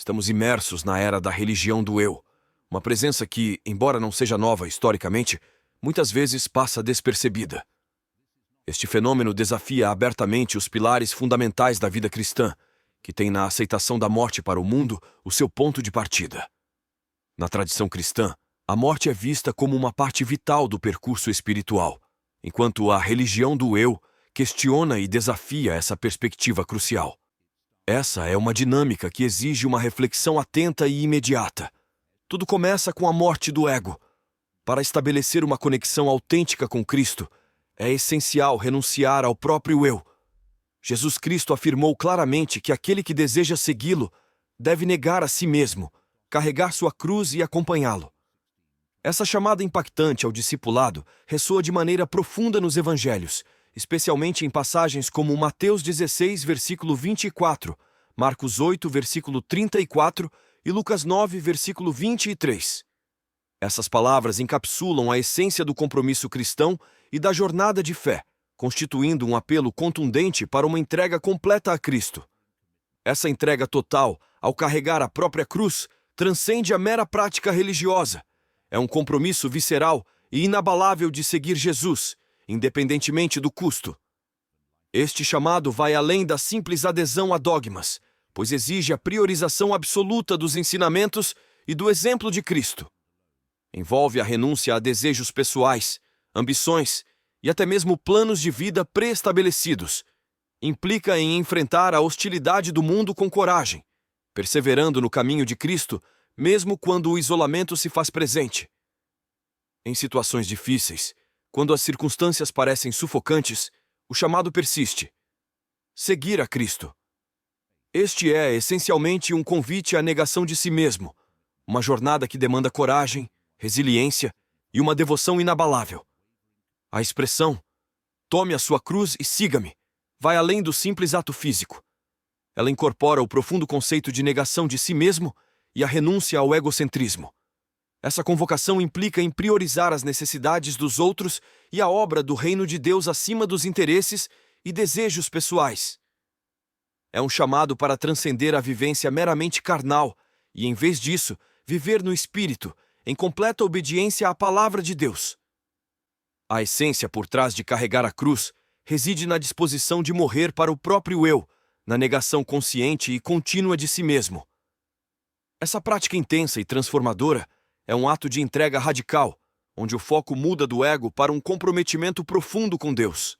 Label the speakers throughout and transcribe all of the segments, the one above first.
Speaker 1: Estamos imersos na era da religião do eu, uma presença que, embora não seja nova historicamente, muitas vezes passa despercebida. Este fenômeno desafia abertamente os pilares fundamentais da vida cristã, que tem na aceitação da morte para o mundo o seu ponto de partida. Na tradição cristã, a morte é vista como uma parte vital do percurso espiritual, enquanto a religião do eu questiona e desafia essa perspectiva crucial. Essa é uma dinâmica que exige uma reflexão atenta e imediata. Tudo começa com a morte do ego. Para estabelecer uma conexão autêntica com Cristo, é essencial renunciar ao próprio eu. Jesus Cristo afirmou claramente que aquele que deseja segui-lo deve negar a si mesmo, carregar sua cruz e acompanhá-lo. Essa chamada impactante ao discipulado ressoa de maneira profunda nos evangelhos, especialmente em passagens como Mateus 16, versículo 24, Marcos 8, versículo 34 e Lucas 9, versículo 23. Essas palavras encapsulam a essência do compromisso cristão e da jornada de fé, constituindo um apelo contundente para uma entrega completa a Cristo. Essa entrega total, ao carregar a própria cruz, transcende a mera prática religiosa. É um compromisso visceral e inabalável de seguir Jesus, independentemente do custo. Este chamado vai além da simples adesão a dogmas, pois exige a priorização absoluta dos ensinamentos e do exemplo de Cristo. Envolve a renúncia a desejos pessoais, ambições e até mesmo planos de vida pré-estabelecidos. Implica em enfrentar a hostilidade do mundo com coragem, perseverando no caminho de Cristo, mesmo quando o isolamento se faz presente. Em situações difíceis, quando as circunstâncias parecem sufocantes, o chamado persiste. Seguir a Cristo. Este é, essencialmente, um convite à negação de si mesmo, uma jornada que demanda coragem, resiliência e uma devoção inabalável. A expressão, tome a sua cruz e siga-me, vai além do simples ato físico. Ela incorpora o profundo conceito de negação de si mesmo e a renúncia ao egocentrismo. Essa convocação implica em priorizar as necessidades dos outros e a obra do reino de Deus acima dos interesses e desejos pessoais. É um chamado para transcender a vivência meramente carnal e, em vez disso, viver no Espírito, em completa obediência à palavra de Deus. A essência por trás de carregar a cruz reside na disposição de morrer para o próprio eu, na negação consciente e contínua de si mesmo. Essa prática intensa e transformadora é um ato de entrega radical, onde o foco muda do ego para um comprometimento profundo com Deus.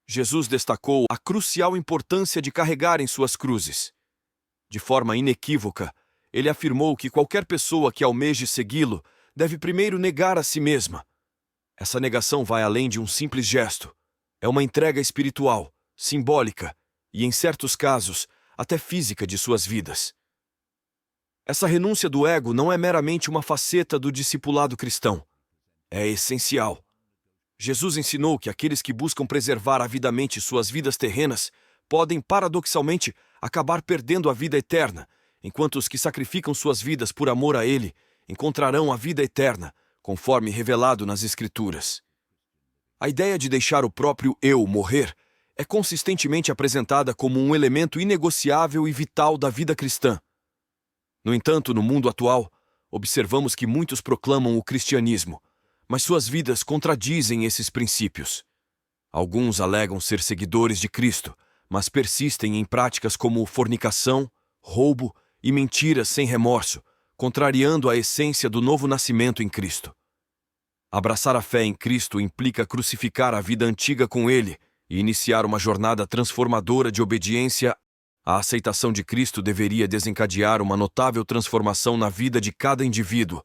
Speaker 1: Jesus destacou a crucial importância de carregar em suas cruzes. De forma inequívoca, ele afirmou que qualquer pessoa que almeje segui-lo deve primeiro negar a si mesma. Essa negação vai além de um simples gesto. É uma entrega espiritual, simbólica e, em certos casos, até física de suas vidas. Essa renúncia do ego não é meramente uma faceta do discipulado cristão. É essencial. Jesus ensinou que aqueles que buscam preservar avidamente suas vidas terrenas podem, paradoxalmente, acabar perdendo a vida eterna, enquanto os que sacrificam suas vidas por amor a Ele encontrarão a vida eterna, conforme revelado nas Escrituras. A ideia de deixar o próprio eu morrer é consistentemente apresentada como um elemento inegociável e vital da vida cristã. No entanto, no mundo atual, observamos que muitos proclamam o cristianismo, mas suas vidas contradizem esses princípios. Alguns alegam ser seguidores de Cristo, mas persistem em práticas como fornicação, roubo e mentiras sem remorso, contrariando a essência do novo nascimento em Cristo. Abraçar a fé em Cristo implica crucificar a vida antiga com Ele e iniciar uma jornada transformadora de obediência. A aceitação de Cristo deveria desencadear uma notável transformação na vida de cada indivíduo.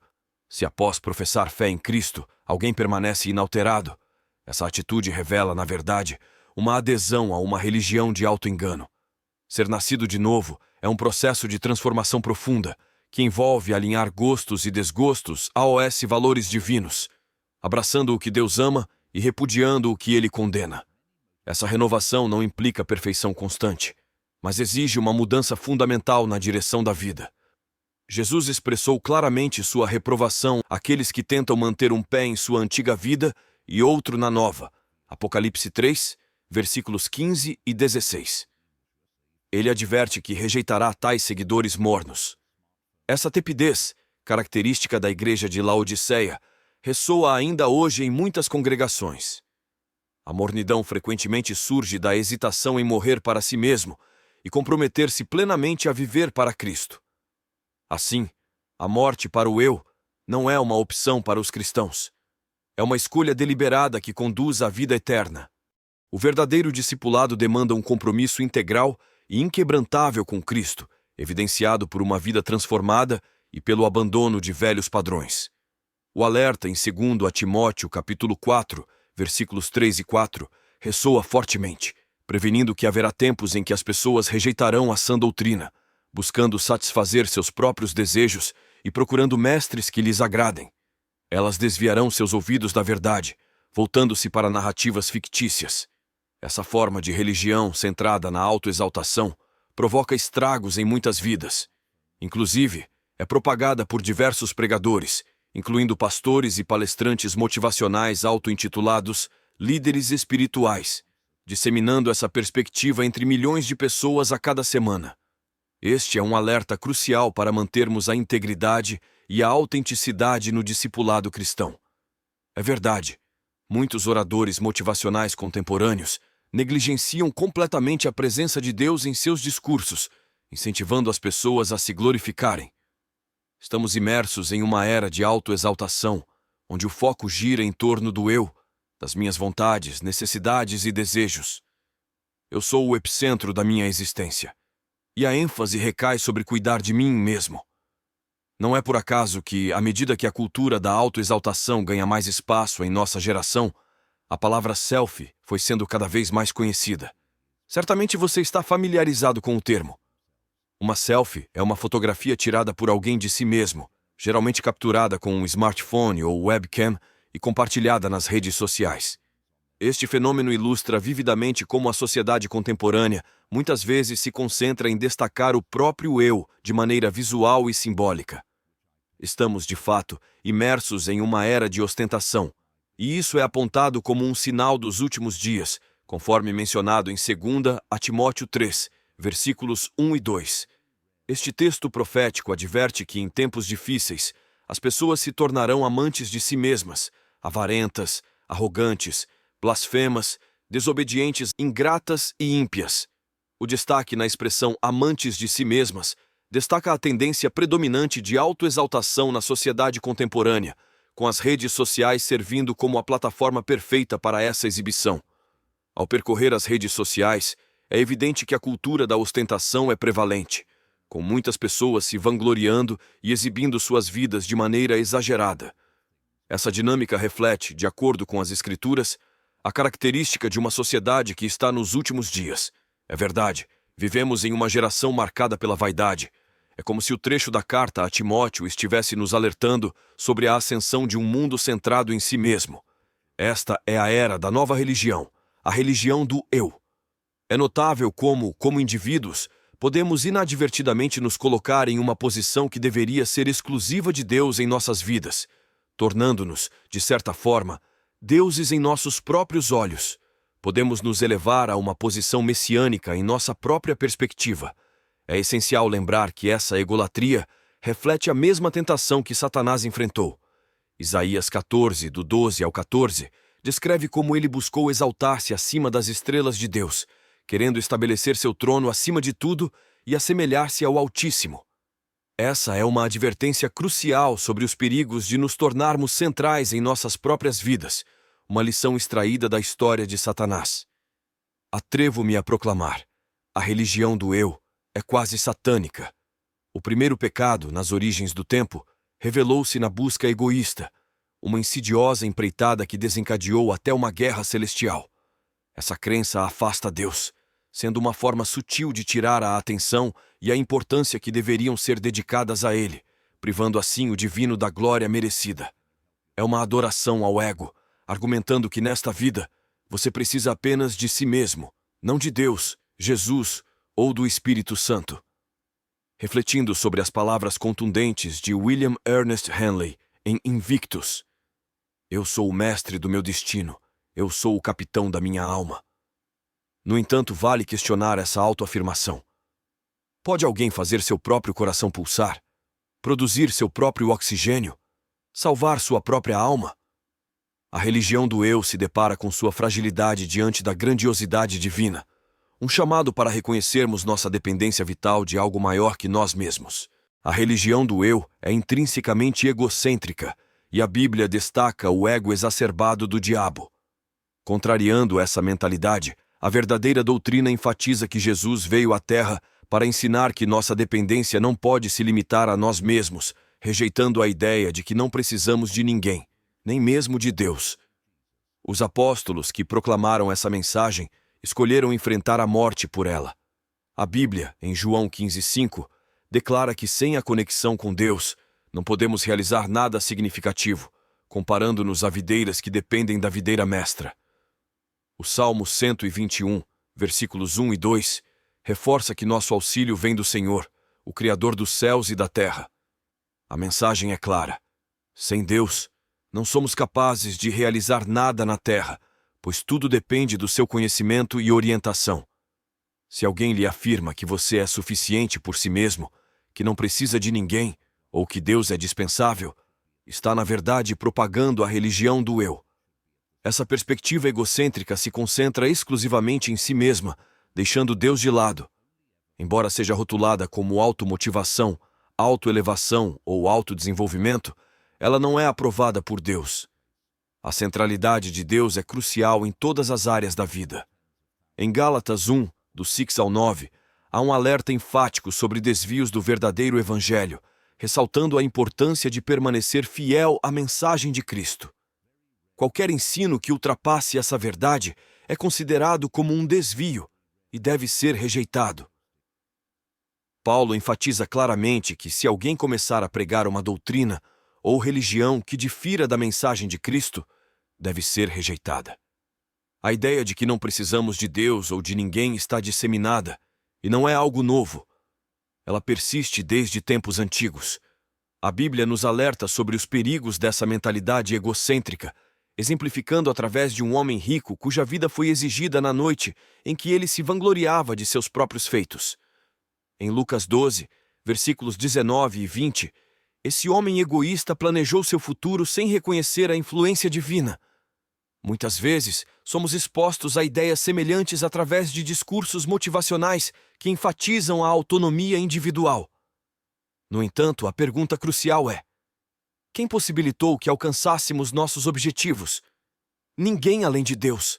Speaker 1: Se após professar fé em Cristo, alguém permanece inalterado, essa atitude revela, na verdade, uma adesão a uma religião de auto-engano. Ser nascido de novo é um processo de transformação profunda, que envolve alinhar gostos e desgostos aos valores divinos, abraçando o que Deus ama e repudiando o que Ele condena. Essa renovação não implica perfeição constante, mas exige uma mudança fundamental na direção da vida. Jesus expressou claramente sua reprovação àqueles que tentam manter um pé em sua antiga vida e outro na nova. Apocalipse 3, versículos 15 e 16. Ele adverte que rejeitará tais seguidores mornos. Essa tepidez, característica da igreja de Laodiceia, ressoa ainda hoje em muitas congregações. A mornidão frequentemente surge da hesitação em morrer para si mesmo e comprometer-se plenamente a viver para Cristo. Assim, a morte para o eu não é uma opção para os cristãos. É uma escolha deliberada que conduz à vida eterna. O verdadeiro discipulado demanda um compromisso integral e inquebrantável com Cristo, evidenciado por uma vida transformada e pelo abandono de velhos padrões. O alerta em 2 Timóteo, capítulo 4, versículos 3 e 4, ressoa fortemente, prevenindo que haverá tempos em que as pessoas rejeitarão a sã doutrina, buscando satisfazer seus próprios desejos e procurando mestres que lhes agradem. Elas desviarão seus ouvidos da verdade, voltando-se para narrativas fictícias. Essa forma de religião centrada na autoexaltação provoca estragos em muitas vidas. Inclusive, é propagada por diversos pregadores, incluindo pastores e palestrantes motivacionais auto-intitulados líderes espirituais, disseminando essa perspectiva entre milhões de pessoas a cada semana. Este é um alerta crucial para mantermos a integridade e a autenticidade no discipulado cristão. É verdade, muitos oradores motivacionais contemporâneos negligenciam completamente a presença de Deus em seus discursos, incentivando as pessoas a se glorificarem. Estamos imersos em uma era de autoexaltação, onde o foco gira em torno do eu, das minhas vontades, necessidades e desejos. Eu sou o epicentro da minha existência, e a ênfase recai sobre cuidar de mim mesmo. Não é por acaso que, à medida que a cultura da autoexaltação ganha mais espaço em nossa geração, a palavra selfie foi sendo cada vez mais conhecida. Certamente você está familiarizado com o termo. Uma selfie é uma fotografia tirada por alguém de si mesmo, geralmente capturada com um smartphone ou webcam e compartilhada nas redes sociais. Este fenômeno ilustra vividamente como a sociedade contemporânea muitas vezes se concentra em destacar o próprio eu de maneira visual e simbólica. Estamos, de fato, imersos em uma era de ostentação, e isso é apontado como um sinal dos últimos dias, conforme mencionado em 2 Timóteo 3, versículos 1 e 2. Este texto profético adverte que, em tempos difíceis, as pessoas se tornarão amantes de si mesmas, avarentas, arrogantes, blasfemas, desobedientes, ingratas e ímpias. O destaque na expressão amantes de si mesmas destaca a tendência predominante de autoexaltação na sociedade contemporânea, com as redes sociais servindo como a plataforma perfeita para essa exibição. Ao percorrer as redes sociais, é evidente que a cultura da ostentação é prevalente, com muitas pessoas se vangloriando e exibindo suas vidas de maneira exagerada. Essa dinâmica reflete, de acordo com as Escrituras, a característica de uma sociedade que está nos últimos dias. É verdade, vivemos em uma geração marcada pela vaidade. É como se o trecho da carta a Timóteo estivesse nos alertando sobre a ascensão de um mundo centrado em si mesmo. Esta é a era da nova religião, a religião do eu. É notável como indivíduos, podemos inadvertidamente nos colocar em uma posição que deveria ser exclusiva de Deus em nossas vidas, tornando-nos, de certa forma, deuses em nossos próprios olhos. Podemos nos elevar a uma posição messiânica em nossa própria perspectiva. É essencial lembrar que essa egolatria reflete a mesma tentação que Satanás enfrentou. Isaías 14, do 12 ao 14, descreve como ele buscou exaltar-se acima das estrelas de Deus, querendo estabelecer seu trono acima de tudo e assemelhar-se ao Altíssimo. Essa é uma advertência crucial sobre os perigos de nos tornarmos centrais em nossas próprias vidas, uma lição extraída da história de Satanás. Atrevo-me a proclamar: a religião do eu é quase satânica. O primeiro pecado, nas origens do tempo, revelou-se na busca egoísta, uma insidiosa empreitada que desencadeou até uma guerra celestial. Essa crença afasta Deus, sendo uma forma sutil de tirar a atenção e a importância que deveriam ser dedicadas a Ele, privando assim o divino da glória merecida. É uma adoração ao ego, argumentando que nesta vida você precisa apenas de si mesmo, não de Deus, Jesus ou do Espírito Santo. Refletindo sobre as palavras contundentes de William Ernest Henley em Invictus: eu sou o mestre do meu destino, eu sou o capitão da minha alma. No entanto, vale questionar essa autoafirmação. Pode alguém fazer seu próprio coração pulsar? Produzir seu próprio oxigênio? Salvar sua própria alma? A religião do eu se depara com sua fragilidade diante da grandiosidade divina, um chamado para reconhecermos nossa dependência vital de algo maior que nós mesmos. A religião do eu é intrinsecamente egocêntrica, e a Bíblia destaca o ego exacerbado do diabo. Contrariando essa mentalidade, a verdadeira doutrina enfatiza que Jesus veio à Terra para ensinar que nossa dependência não pode se limitar a nós mesmos, rejeitando a ideia de que não precisamos de ninguém, nem mesmo de Deus. Os apóstolos que proclamaram essa mensagem escolheram enfrentar a morte por ela. A Bíblia, em João 15:5, declara que sem a conexão com Deus, não podemos realizar nada significativo, comparando-nos a videiras que dependem da videira mestra. O Salmo 121, versículos 1 e 2, reforça que nosso auxílio vem do Senhor, o Criador dos céus e da terra. A mensagem é clara. Sem Deus, não somos capazes de realizar nada na terra, pois tudo depende do seu conhecimento e orientação. Se alguém lhe afirma que você é suficiente por si mesmo, que não precisa de ninguém, ou que Deus é dispensável, está na verdade propagando a religião do eu. Essa perspectiva egocêntrica se concentra exclusivamente em si mesma, deixando Deus de lado. Embora seja rotulada como automotivação, autoelevação ou autodesenvolvimento, ela não é aprovada por Deus. A centralidade de Deus é crucial em todas as áreas da vida. Em Gálatas 1, do 6 ao 9, há um alerta enfático sobre desvios do verdadeiro evangelho, ressaltando a importância de permanecer fiel à mensagem de Cristo. Qualquer ensino que ultrapasse essa verdade é considerado como um desvio e deve ser rejeitado. Paulo enfatiza claramente que se alguém começar a pregar uma doutrina ou religião que difira da mensagem de Cristo, deve ser rejeitada. A ideia de que não precisamos de Deus ou de ninguém está disseminada, e não é algo novo. Ela persiste desde tempos antigos. A Bíblia nos alerta sobre os perigos dessa mentalidade egocêntrica, exemplificando através de um homem rico cuja vida foi exigida na noite em que ele se vangloriava de seus próprios feitos. Em Lucas 12, versículos 19 e 20, esse homem egoísta planejou seu futuro sem reconhecer a influência divina. Muitas vezes, somos expostos a ideias semelhantes através de discursos motivacionais que enfatizam a autonomia individual. No entanto, a pergunta crucial é: quem possibilitou que alcançássemos nossos objetivos? Ninguém além de Deus.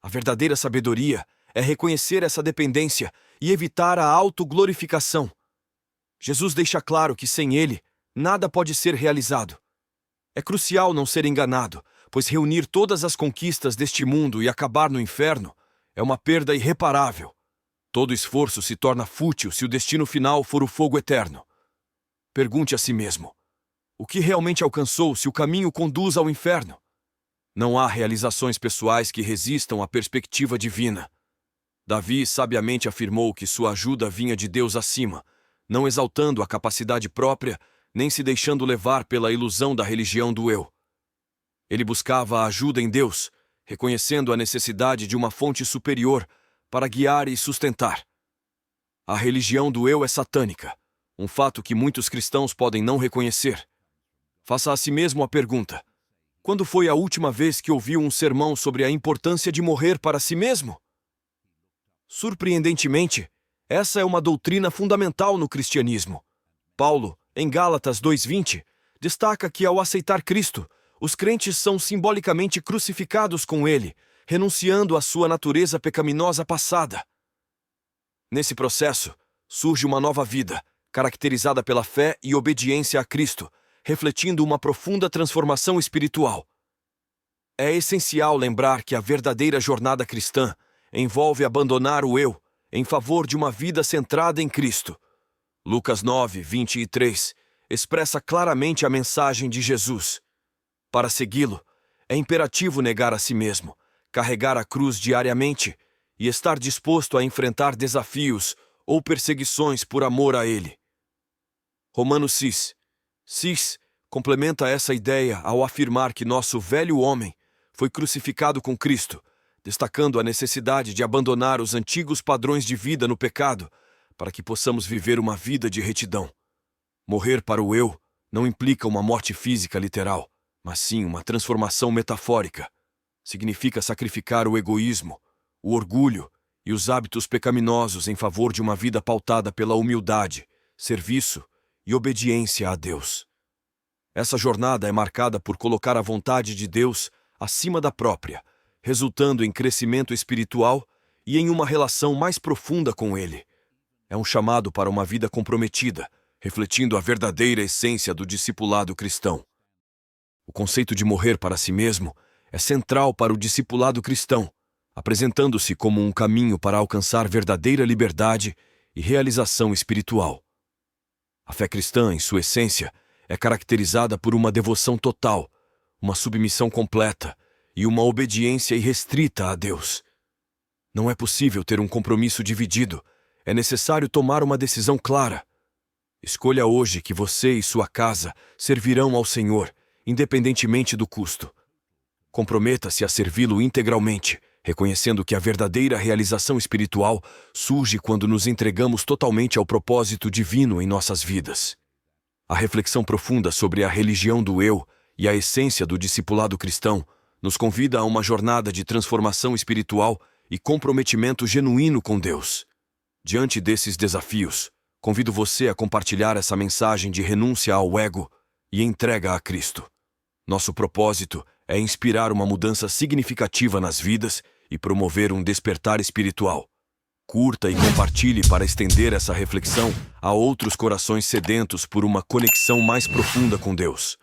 Speaker 1: A verdadeira sabedoria é reconhecer essa dependência e evitar a autoglorificação. Jesus deixa claro que sem Ele, nada pode ser realizado. É crucial não ser enganado, pois reunir todas as conquistas deste mundo e acabar no inferno é uma perda irreparável. Todo esforço se torna fútil se o destino final for o fogo eterno. Pergunte a si mesmo: o que realmente alcançou se o caminho conduz ao inferno? Não há realizações pessoais que resistam à perspectiva divina. Davi sabiamente afirmou que sua ajuda vinha de Deus acima, não exaltando a capacidade própria, nem se deixando levar pela ilusão da religião do eu. Ele buscava a ajuda em Deus, reconhecendo a necessidade de uma fonte superior para guiar e sustentar. A religião do eu é satânica, um fato que muitos cristãos podem não reconhecer. Faça a si mesmo a pergunta: quando foi a última vez que ouviu um sermão sobre a importância de morrer para si mesmo? Surpreendentemente, essa é uma doutrina fundamental no cristianismo. Paulo, em Gálatas 2:20, destaca que ao aceitar Cristo, os crentes são simbolicamente crucificados com Ele, renunciando à sua natureza pecaminosa passada. Nesse processo, surge uma nova vida, caracterizada pela fé e obediência a Cristo, refletindo uma profunda transformação espiritual. É essencial lembrar que a verdadeira jornada cristã envolve abandonar o eu em favor de uma vida centrada em Cristo. Lucas 9, 23 expressa claramente a mensagem de Jesus. Para segui-lo, é imperativo negar a si mesmo, carregar a cruz diariamente e estar disposto a enfrentar desafios ou perseguições por amor a Ele. Romanos 6 complementa essa ideia ao afirmar que nosso velho homem foi crucificado com Cristo, destacando a necessidade de abandonar os antigos padrões de vida no pecado para que possamos viver uma vida de retidão. Morrer para o eu não implica uma morte física literal, mas sim uma transformação metafórica. Significa sacrificar o egoísmo, o orgulho e os hábitos pecaminosos em favor de uma vida pautada pela humildade, serviço e obediência a Deus. Essa jornada é marcada por colocar a vontade de Deus acima da própria, resultando em crescimento espiritual e em uma relação mais profunda com Ele. É um chamado para uma vida comprometida, refletindo a verdadeira essência do discipulado cristão. O conceito de morrer para si mesmo é central para o discipulado cristão, apresentando-se como um caminho para alcançar verdadeira liberdade e realização espiritual. A fé cristã, em sua essência, é caracterizada por uma devoção total, uma submissão completa e uma obediência irrestrita a Deus. Não é possível ter um compromisso dividido, é necessário tomar uma decisão clara. Escolha hoje que você e sua casa servirão ao Senhor, independentemente do custo. Comprometa-se a servi-lo integralmente, reconhecendo que a verdadeira realização espiritual surge quando nos entregamos totalmente ao propósito divino em nossas vidas. A reflexão profunda sobre a religião do eu e a essência do discipulado cristão nos convida a uma jornada de transformação espiritual e comprometimento genuíno com Deus. Diante desses desafios, convido você a compartilhar essa mensagem de renúncia ao ego e entrega a Cristo. Nosso propósito é inspirar uma mudança significativa nas vidas e promover um despertar espiritual. Curta e compartilhe para estender essa reflexão a outros corações sedentos por uma conexão mais profunda com Deus.